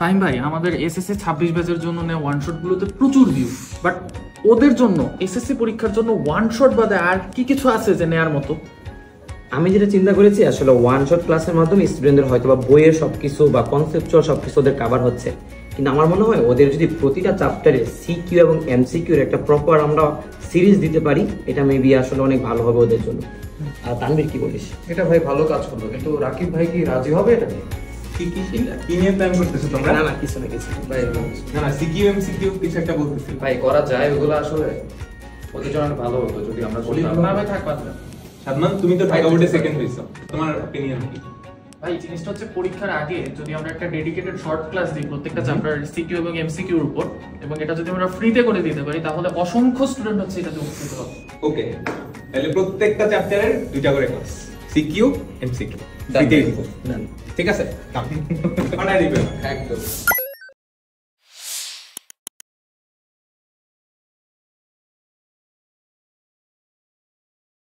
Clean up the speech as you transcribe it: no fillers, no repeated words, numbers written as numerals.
ফাহিম ভাই, আমাদের এসএসসি 26 ব্যাচের জন্য নেওয়া ওয়ান শট গুলোতে প্রচুর ভিউ, বাট ওদের জন্য এসএসসি পরীক্ষার জন্য ওয়ান শট বাদে আর কি কিছু আছে যে নেয়ার মতো? আমি যেটা চিন্তা করেছি আসলে ওয়ান শট ক্লাসের মাধ্যমে স্টুডেন্টদের হয়তো বা বইয়ের সবকিছু বা কনসেপচুয়াল সবকিছু ওদের কভার হচ্ছে, কিন্তু আমার মনে হয় ওদের যদি প্রতিটা চ্যাপ্টারে সিকিউ এবং এমসিকিউর একটা প্রপার আমরা সিরিজ দিতে পারি, এটা মেবি আসলে অনেক ভালো হবে ওদের জন্য। আর তানভীর কি বলিস? এটা ভাই ভালো কাজ করলো, কিন্তু রাকিব ভাই কি রাজি হবে এটা নিয়ে? কি নিয়ে প্ল্যান করতেছো তোমরা? না না কিছু না কিছু ভাই না সিকিউ এমসিকিউ কিছু একটা বলতেছি। ভাই করা যায় ওগুলো, আসলে ওদের জন্য অনেক ভালো হতো যদি আমরা করতাম। ভাবে থাক পারলাম। সাদমান, তুমি তো ঢাকা বোর্ডে সেকেন্ড হইছো, তোমার অপিনিয়ন কি? ভাই জিনিসটা হচ্ছে পরীক্ষার আগে যদি আমরা একটা ডেডিকেটেড শর্ট ক্লাস দিই প্রত্যেকটা চ্যাপ্টার সিকিউ এবং এমসিকিউর উপর, এবং এটা যদি আমরা ফ্রিতে করে দিতে পারি, তাহলে অসংখ্য স্টুডেন্ট হচ্ছে এটাতে উপকৃত হবে। ওকে, তাহলে প্রত্যেকটা চ্যাপ্টারের দুইটা করে ক্লাস, সিকিউ এমসিকিউ ফ্রিতে দিব। ঠিক আছে, কাম অনাই দিবেন একদম।